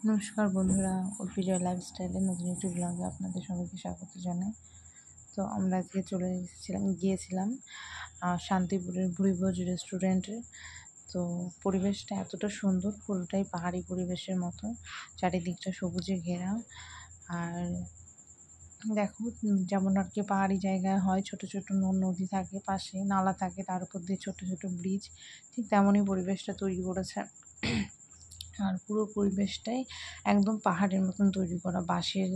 নমস্কার বন্ধুরা, উর্ফিজয় লাইফস্টাইলের নতুন একটি ব্লগে আপনাদের সবাইকে স্বাগত জানাই। তো আমরা আজকে গিয়েছিলাম শান্তিপুরের ভুরিভোজ রেস্টুরেন্টে। তো পরিবেশটা এতটা সুন্দর, পুরোটাই পাহাড়ি পরিবেশের মতো, চারিদিকটা সবুজে ঘেরা। আর দেখো, যেমন আর কি পাহাড়ি জায়গায় হয়, ছোট ছোট নদী থাকে, পাশে নালা থাকে, তার উপর দিয়ে ছোট ছোট ব্রিজ, ঠিক তেমনই পরিবেশটা তৈরি করেছে। আর পুরো পরিবেশটাই একদম পাহাড়ের মতন তৈরি করা, বাঁশের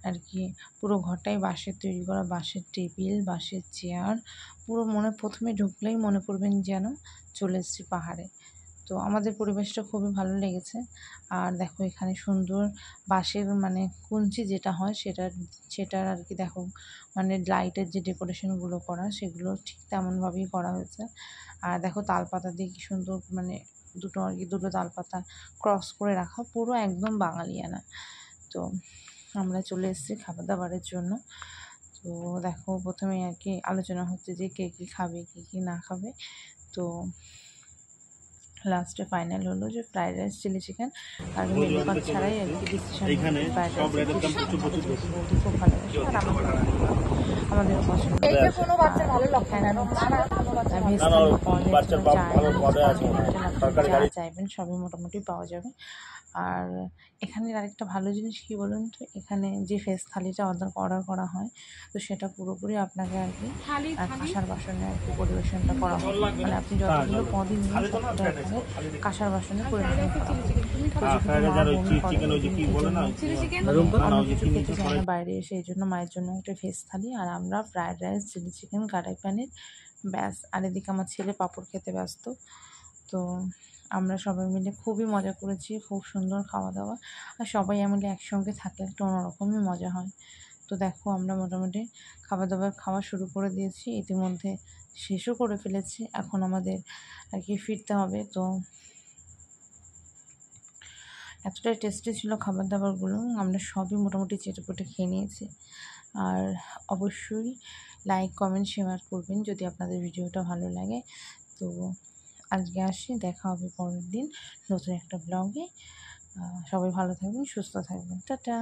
আর কি, পুরো ঘরটাই বাঁশের তৈরি করা, বাঁশের টেবিল, বাঁশের চেয়ার। পুরো প্রথমে ঢুকলেই মনে করবেন যেন চলে এসেছি পাহাড়ে। তো আমাদের পরিবেশটা খুবই ভালো লেগেছে। আর দেখো, এখানে সুন্দর বাঁশের কুঞ্চি যেটা হয় সেটার আর কি, দেখো লাইটের যে ডেকোরেশনগুলো করা, সেগুলো ঠিক তেমনভাবেই করা হয়েছে। আর দেখো, তালপাতা দিয়ে কি সুন্দর, দুটো তালপাতা ক্রস করে রাখা, পুরো একদম বাঙালিয়ানা। তো আমরা চলে এসেছি খাবার দাবারের জন্য। তো দেখো, প্রথমে আর কি আলোচনা হচ্ছে যে কে কী খাবে, কে কী না খাবে। তো লাস্টে ফাইনাল হলো যে ফ্রাইড রাইস, চিলি চিকেন, আর মেনু কার্ড ছাড়াই আর কি ডিসিশন হলো ফ্রাইড রাইস, বৌদি খুব ভালোবাসে আর আমাদের পছন্দ। চাইবেন সবই মোটামুটি পাওয়া যাবে। আর এখানের আরেকটা ভালো জিনিস কি বলুন তো, এখানে যে ভেজ থালিটা অর্ডার করা হয়, তো সেটা পুরোপুরি আপনাকে আর কি কাঁসার বাসনে আর কি পরিবেশনটা করা হয়। আপনি যতগুলো পদই নিন, সবটা আপনাকে কাঁসার বাসনে পরিবেশন করা হয়। খেতে চায় না বাইরে এসে, এই জন্য মায়ের জন্য একটা ভেজ থালি, আর আমরা ফ্রায়েড রাইস, চিলি চিকেন, কড়াই পানির, ব্যাস। আর এদিকে আমার ছেলে পাঁপড় খেতে ব্যস্ত। তো আমরা সবাই মিলে খুবই মজা করেছি, খুব সুন্দর খাওয়া দাওয়া। আর সবাই মিলে একসঙ্গে থাকলে একটা অন্যরকমই মজা হয়। তো দেখো, আমরা মোটামুটি খাবার দাবার খাওয়া শুরু করে দিয়েছি, ইতিমধ্যে শেষও করে ফেলেছি। এখন আমাদের আর কি ফিরতে হবে। তো এতটাই টেস্টি ছিল খাবার দাবারগুলো, আমরা সবই মোটামুটি চেটেপুটে খেয়ে নিয়েছি। আর অবশ্যই লাইক, কমেন্ট, শেয়ার করবেন যদি আপনাদের ভিডিওটা ভালো লাগে। তো আজকে আসি, দেখা হবে পরের দিন নতুন একটা ব্লগে। সবাই ভালো থাকবেন, সুস্থ থাকবেন, টাটা।